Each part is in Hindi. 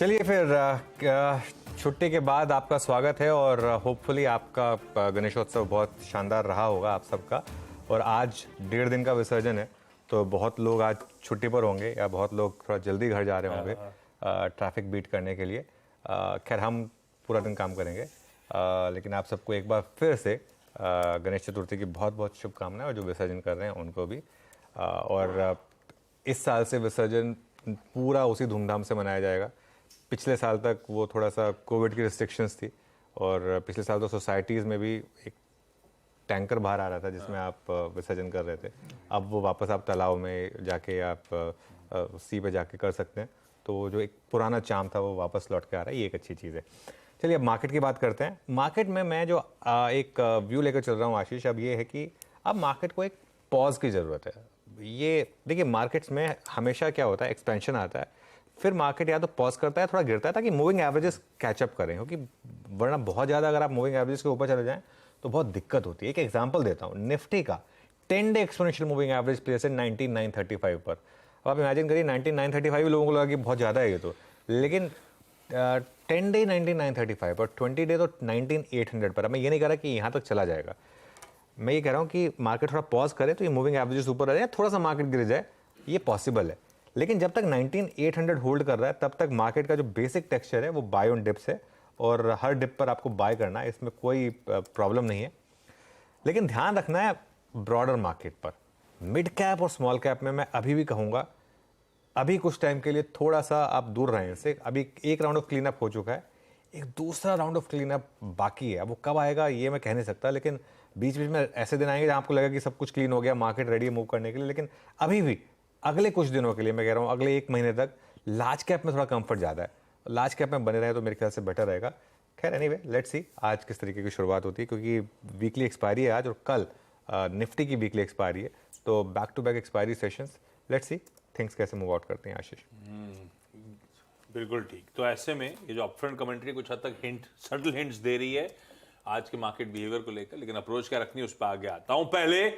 चलिए फिर छुट्टी के बाद आपका स्वागत है और होपफुली आपका गणेशोत्सव बहुत शानदार रहा होगा आप सबका। और आज 1.5 दिन का विसर्जन है, तो बहुत लोग आज छुट्टी पर होंगे या बहुत लोग थोड़ा जल्दी घर जा रहे होंगे ट्रैफिक बीट करने के लिए। खैर हम पूरा दिन काम करेंगे, लेकिन आप सबको एक बार फिर से गणेश चतुर्थी की बहुत बहुत शुभकामनाएं, और जो विसर्जन कर रहे हैं उनको भी। और इस साल से विसर्जन पूरा उसी धूमधाम से मनाया जाएगा। पिछले साल तक वो थोड़ा सा कोविड की रिस्ट्रिक्शंस थी, और पिछले साल तो सोसाइटीज़ में भी एक टैंकर बाहर आ रहा था जिसमें आप विसर्जन कर रहे थे। अब वो वापस आप तालाब में जाके आप सी पे जाके कर सकते हैं, तो जो एक पुराना चार्म था वो वापस लौट के आ रहा है। ये एक अच्छी चीज़ है। चलिए अब मार्केट की बात करते हैं। मार्केट में मैं जो एक व्यू लेकर चल रहा हूँ आशीष, अब ये है कि अब मार्केट को एक पॉज की ज़रूरत है। ये देखिए, मार्केट्स में हमेशा क्या होता है, एक्सपेंशन आता है, फिर मार्केट या तो पॉज करता है, थोड़ा गिरता है, ताकि मूविंग एवरेजेस कैचअप करें, क्योंकि वरना बहुत ज़्यादा अगर आप मूविंग एवरेजेस के ऊपर चले जाएं तो बहुत दिक्कत होती है। एक एग्जांपल देता हूँ, निफ्टी का 10 day exponential moving average place है 19,935 पर। अब आप इमेजिन करिए 19,935 लोगों को लगा कि बहुत ज़्यादा है ये तो, लेकिन 10 डे 19,935 पर, 20 डे तो 19,800 पर। मैं ये नहीं कह रहा कि यहाँ तक चला जाएगा, मैं ये कह रहा हूँ कि मार्केट थोड़ा पॉज करे तो ये मूविंग एवरेजेस ऊपर आ जाए, थोड़ा सा मार्केट गिर जाए, ये पॉसिबल है। लेकिन जब तक 19,800 होल्ड कर रहा है तब तक मार्केट का जो बेसिक टेक्सचर है वो बाय ऑन डिप्स है, और हर डिप पर आपको बाय करना है, इसमें कोई प्रॉब्लम नहीं है। लेकिन ध्यान रखना है ब्रॉडर मार्केट पर। मिड कैप और स्मॉल कैप में मैं अभी भी कहूँगा, अभी कुछ टाइम के लिए थोड़ा सा आप दूर रहें इनसे। अभी एक राउंड ऑफ क्लीन अप हो चुका है, एक दूसरा राउंड ऑफ क्लीन अप बाकी है। अब वो कब आएगा ये मैं कह नहीं सकता, लेकिन बीच बीच में ऐसे दिन आएंगे जहाँ आपको लगेगा कि सब कुछ क्लीन हो गया, मार्केट रेडी है मूव करने के लिए। लेकिन अभी भी अगले कुछ दिनों के लिए, मैं कह रहा हूँ अगले 1 महीने तक, लार्ज कैप में थोड़ा कंफर्ट ज़्यादा है। लार्ज कैप में बने रहे तो मेरे ख्याल से बेटर रहेगा। खैर एनीवे, लेट्स सी आज किस तरीके की शुरुआत होती है, क्योंकि वीकली एक्सपायरी है आज, और कल निफ्टी की वीकली एक्सपायरी है, तो back to back expiry sessions. Let's see things कैसे मूव आउट करते हैं आशीष। बिल्कुल ठीक। तो ऐसे में ये जो अपफ्रंट कमेंट्री कुछ हद तक हिंट, सटल हिंट्स दे रही है आज के मार्केट बिहेवियर को लेकर, लेकिन अप्रोच क्या रखनी है उस पर आगे आता हूं। पहले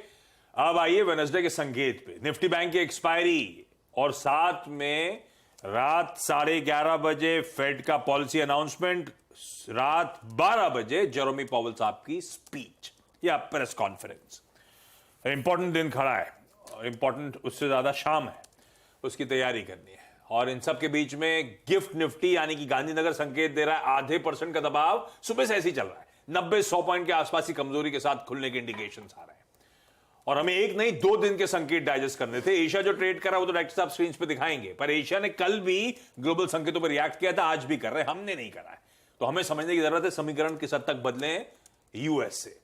अब आइए वेडनेसडे के संकेत पे। निफ्टी बैंक की एक्सपायरी और साथ में रात 11:30 बजे फेड का पॉलिसी अनाउंसमेंट, रात 12 बजे जेरोमी पॉवेल साहब की स्पीच या प्रेस कॉन्फ्रेंस। इंपॉर्टेंट दिन खड़ा है, इंपॉर्टेंट उससे ज्यादा शाम है, उसकी तैयारी करनी है। और इन सब के बीच में गिफ्ट निफ्टी यानी कि गांधीनगर संकेत दे रहा है आधे % का दबाव, सुबह से ऐसे ही चल रहा है, 90-100 पॉइंट के आसपास ही कमजोरी के साथ खुलने के इंडिकेशंस आ रहे हैं। और हमें एक नहीं 2 दिन के संकेत डाइजेस्ट करने थे। एशिया जो ट्रेड कर रहा है वो तो डायरेक्टर साहब स्क्रीन पे दिखाएंगे, पर एशिया ने कल भी ग्लोबल संकेतों पर रिएक्ट किया था, आज भी कर रहे हैं, हमने नहीं करा है। तो हमें समझने की जरूरत है समीकरण किस हद तक बदले यूएस से।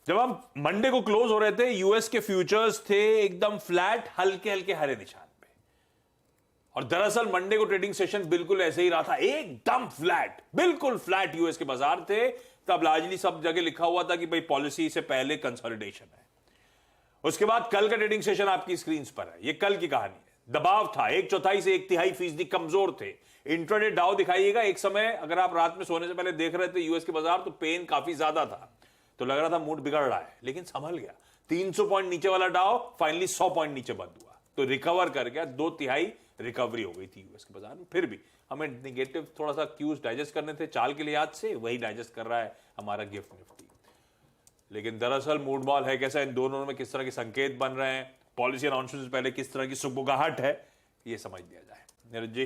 जब हम मंडे को क्लोज हो रहे थे, यूएस के फ्यूचर्स थे एकदम फ्लैट, हल्के हल्के हरे निशान पे, और दरअसल मंडे को ट्रेडिंग सेशन बिल्कुल ऐसे ही रहा था, एकदम फ्लैट, बिल्कुल फ्लैट यूएस के बाजार थे। तब लार्जली सब जगह लिखा हुआ था कि भाई पॉलिसी से पहले कंसोलिडेशन है। उसके बाद कल का ट्रेडिंग सेशन आपकी स्क्रीन पर है, ये कल की कहानी है। दबाव था 1/4 से 1/3% कमजोर थे। इंट्राडे डाउ दिखाइएगा, एक समय अगर आप रात में सोने से पहले देख रहे थे यूएस के बाजार, तो पेन काफी ज्यादा था, तो लग रहा था मूड बिगड़ रहा है, लेकिन संभल गया। 300 पॉइंट नीचे वाला डाउ फाइनली 100 पॉइंट नीचे बंद हुआ, तो रिकवर कर गया। 2/3 रिकवरी हो गई थी यूएस के बाजार में। फिर भी हमें निगेटिव थोड़ा सा क्यूज डाइजेस्ट करने थे चाल के लिहाज से, वही डाइजेस्ट कर रहा है हमारा गिफ्ट निफ्टी। लेकिन दरअसल मूड बॉल है कैसा, इन दोनों में किस तरह के संकेत बन रहे हैं, पॉलिसी अनाउंसमेंट से पहले किस तरह की सुगबुगाहट है, ये समझ लिया जाए। नीरज जी।